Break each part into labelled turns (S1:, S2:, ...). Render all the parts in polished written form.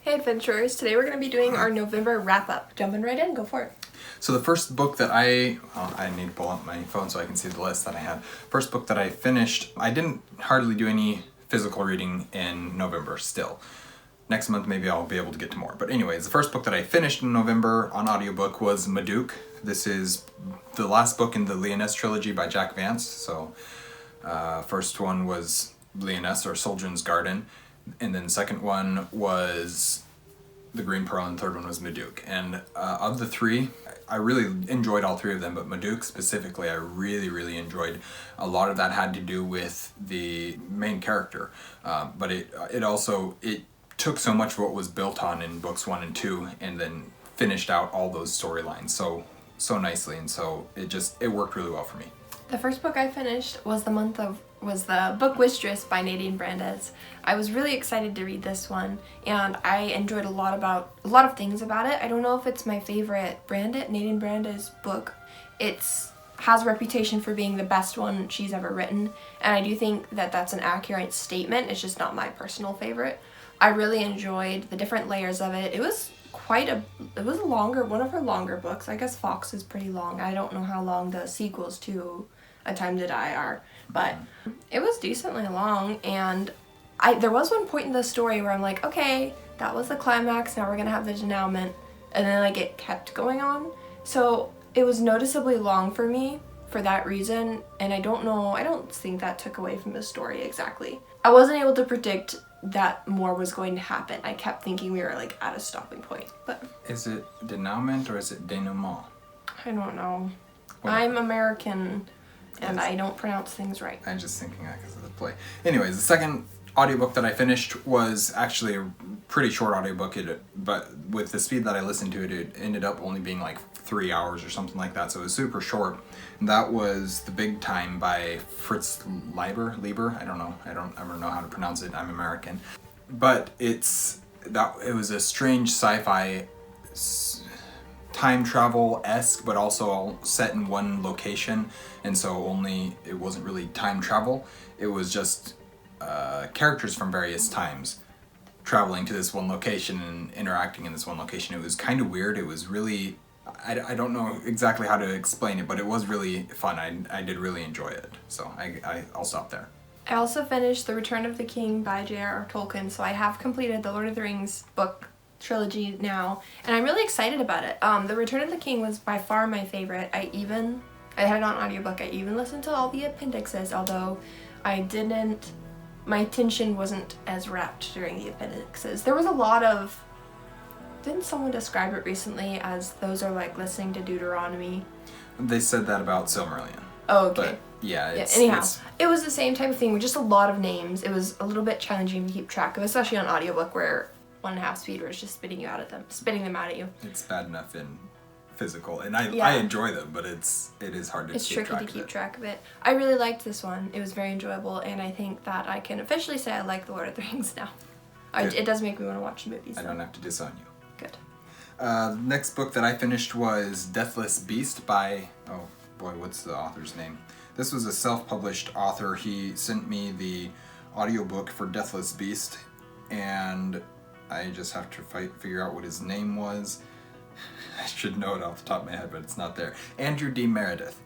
S1: Hey adventurers, today we're going to be doing our November wrap-up. Jumping right in, go for it.
S2: So the first book that I need to pull up my phone so I can see the list that I had. First book that I finished, I didn't hardly do any physical reading in November still. Next month maybe I'll be able to get to more. But anyways, the first book that I finished in November on audiobook was Maduke. This is the last book in the Leoness trilogy by Jack Vance. So first one was Leoness or Soldier's Garden. And then the second one was The Green Pearl, and the third one was Maduke. And of the three, I really enjoyed all three of them, but Maduke specifically, I really enjoyed. A lot of that had to do with the main character, but it also took so much of what was built on in books 1 and 2, and then finished out all those storylines so nicely, and so it worked really well for me.
S1: The first book I finished was the book Prejudice by Nadine Brandes. I was really excited to read this one, and I enjoyed a lot of things about it. I don't know if it's my favorite Nadine Brandes book. It has a reputation for being the best one she's ever written, and I do think that that's an accurate statement. It's just not my personal favorite. I really enjoyed the different layers of it. It was one of her longer books. I guess Fox is pretty long. I don't know how long the sequels to A Time to Die are, but it was decently long, and there was one point in the story where I'm like, okay, that was the climax, now we're gonna have the denouement, and then like it kept going on. So it was noticeably long for me for that reason, and I don't think that took away from the story exactly. I wasn't able to predict that more was going to happen. I kept thinking we were like at a stopping point, but...
S2: Is it denouement or is it denouement?
S1: I don't know.
S2: Whatever.
S1: I'm American, and I don't pronounce things right.
S2: I'm just thinking that because of the play. Anyways, the second audiobook that I finished was actually a pretty short audiobook, but with the speed that I listened to it, it ended up only being like 3 hours or something like that, so it was super short. And that was The Big Time by Fritz Leiber. I don't know. I don't ever know how to pronounce it. I'm American. But it was a strange sci-fi time travel-esque, but also all set in one location, and so it wasn't really time travel. It was just characters from various times traveling to this one location and interacting in this one location. It was kind of weird. It was really, I don't know exactly how to explain it, but it was really fun. I did really enjoy it, so I'll stop there.
S1: I also finished The Return of the King by J.R.R. Tolkien, so I have completed the Lord of the Rings book trilogy now, and I'm really excited about it. The Return of the King was by far my favorite. I had it on audiobook. I even listened to all the appendixes, although my attention wasn't as rapt during the appendixes. There was a lot of... Didn't someone describe it recently as those are like listening to Deuteronomy?
S2: They said that about Silmarillion.
S1: Oh, okay.
S2: But yeah,
S1: anyhow, it was the same type of thing with just a lot of names. It was a little bit challenging to keep track of, especially on audiobook where 1.5 speed was just spitting them out at you.
S2: It's bad enough in physical, and I enjoy them, but it is hard to keep track of it. It's tricky to keep
S1: track of it. I really liked this one. It was very enjoyable, and I think that I can officially say I like The Lord of the Rings now. It does make me want to watch the movies.
S2: I don't have to disown you.
S1: Good.
S2: The next book that I finished was Deathless Beast by, oh boy, what's the author's name? This was a self-published author. He sent me the audiobook for Deathless Beast, and I just have to figure out what his name was. I should know it off the top of my head, but it's not there. Andrew D. Meredith.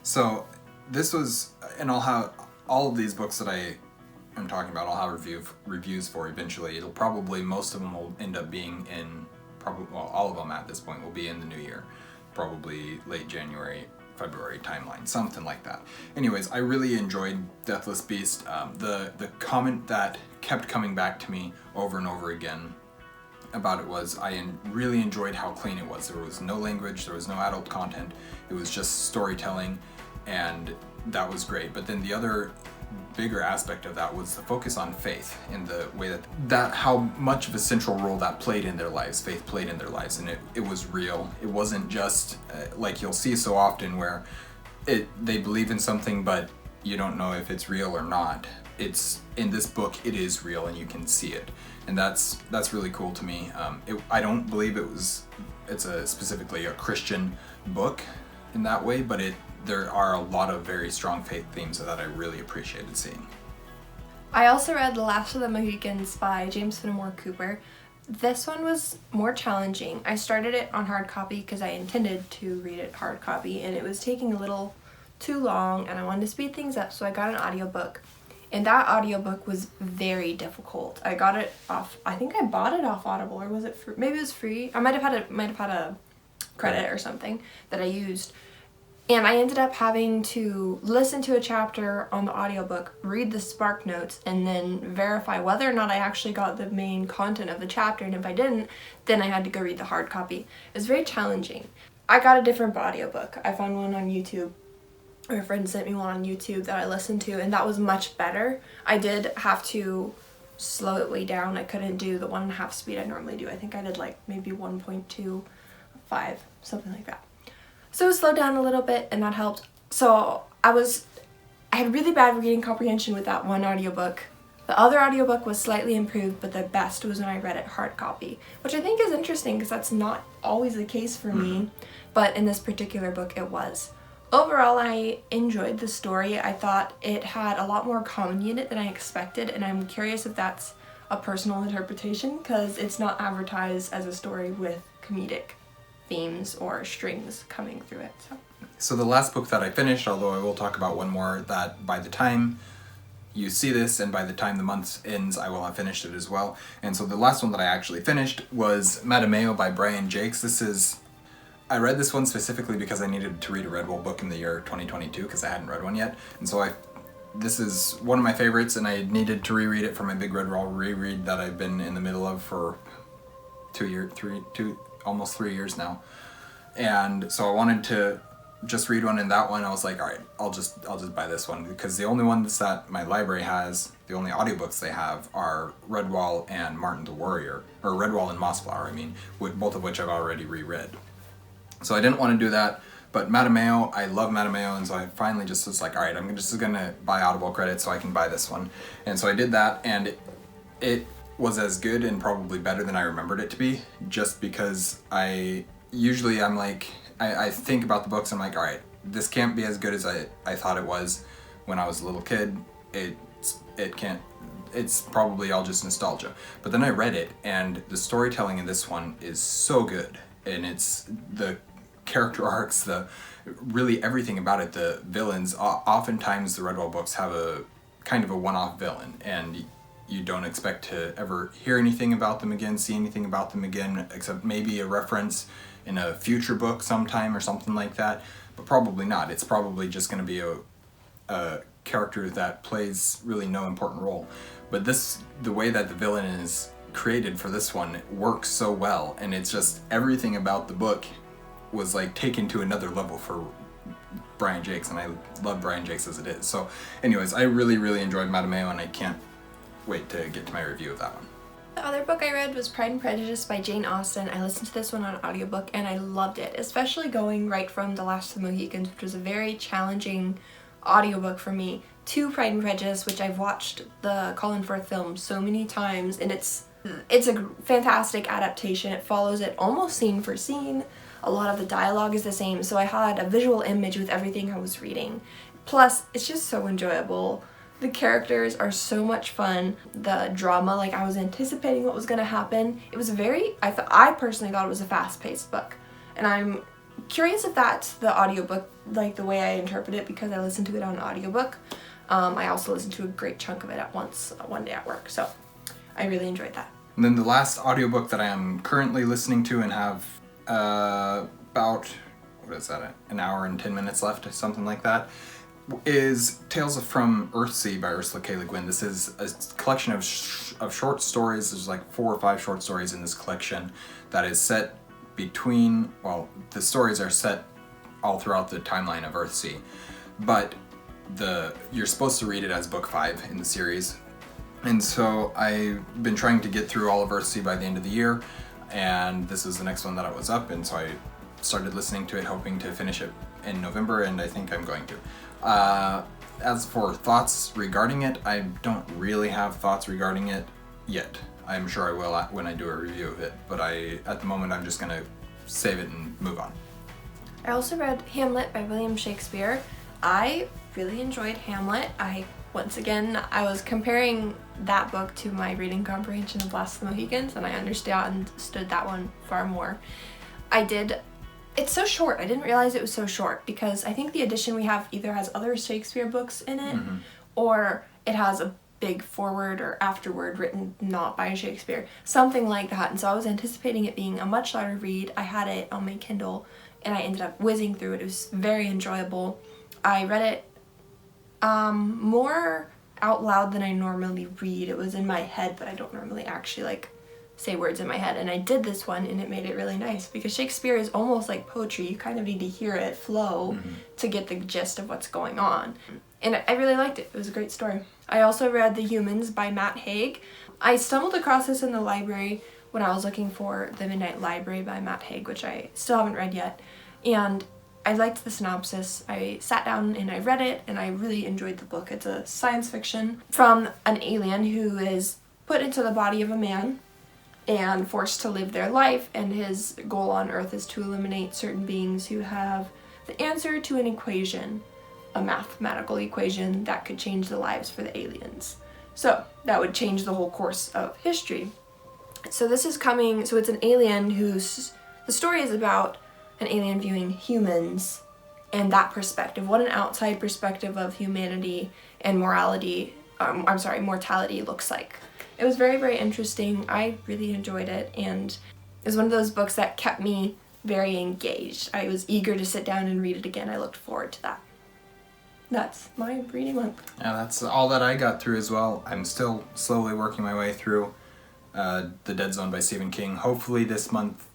S2: So this was, and I'll have all of these books that I'm talking about, I'll have reviews for eventually. Most of them will end up being all of them at this point will be in the new year. Probably late January, February timeline, something like that. Anyways, I really enjoyed Deathless Beast. The comment that kept coming back to me over and over again about it was I really enjoyed how clean it was. There was no language, there was no adult content, it was just storytelling, and that was great. But then the other bigger aspect of that was the focus on faith and the way that how much of a central role that played in their lives, faith played in their lives, and it was real. It wasn't just like you'll see so often where they believe in something but you don't know if it's real or not. It's in this book, it is real and you can see it, and that's really cool to me. I don't believe it's specifically a Christian book in that way, but there are a lot of very strong faith themes that I really appreciated seeing.
S1: I also read The Last of the Mohicans by James Fenimore Cooper. This one was more challenging. I started it on hard copy because I intended to read it hard copy, and it was taking a little too long and I wanted to speed things up, so I got an audiobook. And that audiobook was very difficult. I got it off, I think I bought it off Audible, or was it free? Maybe it was free. I might have had a credit or something that I used. And I ended up having to listen to a chapter on the audiobook, read the spark notes, and then verify whether or not I actually got the main content of the chapter. And if I didn't, then I had to go read the hard copy. It was very challenging. I got a different audiobook. I found one on YouTube, or a friend sent me one on YouTube that I listened to, and that was much better. I did have to slow it way down. I couldn't do the 1.5 speed I normally do. I think I did like maybe 1.25, something like that. So it slowed down a little bit, and that helped. So I had really bad reading comprehension with that one audiobook. The other audiobook was slightly improved, but the best was when I read it hard copy, which I think is interesting because that's not always the case for me, but in this particular book it was. Overall, I enjoyed the story. I thought it had a lot more comedy in it than I expected, and I'm curious if that's a personal interpretation because it's not advertised as a story with comedic themes or strings coming through it.
S2: So the last book that I finished, although I will talk about one more that by the time you see this and by the time the month ends, I will have finished it as well. And so the last one that I actually finished was Matameo by Brian Jakes. I read this one specifically because I needed to read a Redwall book in the year 2022 because I hadn't read one yet. And so this is one of my favorites, and I needed to reread it for my big Redwall reread that I've been in the middle of for almost 3 years now. And so I wanted to just read one, and that one I was like, all right, I'll just buy this one because the only ones that my library has, the only audiobooks they have are Redwall and Martin the Warrior, or Redwall and Mossflower, I mean, with both of which I've already reread. So I didn't want to do that, but Matameo, I love Matameo, and so I finally just was like, all right, I'm just gonna buy Audible credits so I can buy this one. And so I did that, and it was as good and probably better than I remembered it to be, just because I think about the books, I'm like, all right, this can't be as good as I thought it was when I was a little kid. It's probably all just nostalgia. But then I read it, and the storytelling in this one is so good, and it's the character arcs, really everything about it, the villains. Oftentimes the Redwall books have a kind of a one-off villain, and you don't expect to ever hear anything about them again, see anything about them again, except maybe a reference in a future book sometime or something like that, but probably not. It's probably just going to be a character that plays really no important role. But the way that the villain is created for this one works so well, and it's just everything about the book was like taken to another level for Brian Jakes, and I love Brian Jakes as it is. So anyways, I really, really enjoyed Matameo, and I can't wait to get to my review of that one.
S1: The other book I read was Pride and Prejudice by Jane Austen. I listened to this one on audiobook and I loved it, especially going right from The Last of the Mohicans, which was a very challenging audiobook for me, to Pride and Prejudice, which I've watched the Colin Firth film so many times, and it's a fantastic adaptation. It follows it almost scene for scene. A lot of the dialogue is the same, so I had a visual image with everything I was reading. Plus, it's just so enjoyable. The characters are so much fun. The drama, like I was anticipating what was going to happen. It was I personally thought it was a fast-paced book. And I'm curious if that's the audiobook, like the way I interpret it, because I listened to it on audiobook. I also listened to a great chunk of it at once, one day at work, so I really enjoyed that.
S2: And then the last audiobook that I am currently listening to and have about, an hour and 10 minutes left, something like that, is Tales from Earthsea by Ursula K. Le Guin. This is a collection of short stories. There's like 4 or 5 short stories in this collection that is set between, the stories are set all throughout the timeline of Earthsea, but you're supposed to read it as book 5 in the series. And so I've been trying to get through all of Earthsea by the end of the year, and this is the next one that was up, and so I started listening to it hoping to finish it in November, and I think I'm going to. As for thoughts regarding it, I don't really have thoughts regarding it yet. I'm sure I will when I do a review of it, but at the moment I'm just going to save it and move on. I
S1: also read Hamlet by William Shakespeare. I really enjoyed Hamlet. I once again. I was comparing that book to my reading comprehension of Last of the Mohicans, and I understood that one far more. It's so short. I didn't realize it was so short because I think the edition we have either has other Shakespeare books in it, or it has a big foreword or afterword written not by Shakespeare, something like that. And so I was anticipating it being a much lighter read. I had it on my Kindle and I ended up whizzing through it. It was very enjoyable. I read it more out loud than I normally read. It was in my head, but I don't normally actually like say words in my head, and I did this one and it made it really nice because Shakespeare is almost like poetry. You kind of need to hear it flow to get the gist of what's going on, and I really liked it. It was a great story. I also read The Humans by Matt Haig. I stumbled across this in the library when I was looking for The Midnight Library by Matt Haig, which I still haven't read yet, and I liked the synopsis. I sat down and I read it and I really enjoyed the book. It's a science fiction from an alien who is put into the body of a man and forced to live their life, and his goal on Earth is to eliminate certain beings who have the answer to an equation, a mathematical equation that could change the lives for the aliens. So that would change the whole course of history. So it's an alien the story is about an alien viewing humans and that perspective, what an outside perspective of humanity and mortality looks like. It was very, very interesting. I really enjoyed it, and it was one of those books that kept me very engaged. I was eager to sit down and read it again. I looked forward to that. That's my reading month.
S2: Yeah, that's all that I got through as well. I'm still slowly working my way through The Dead Zone by Stephen King. Hopefully this month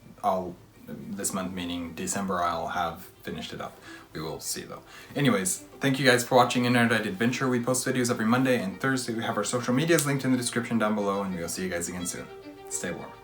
S2: meaning December, I'll have finished it up. We will see though. Anyways, thank you guys for watching an Erudite Adventure. We post videos every Monday and Thursday. We have our social medias linked in the description down below, and we'll see you guys again soon. Stay warm.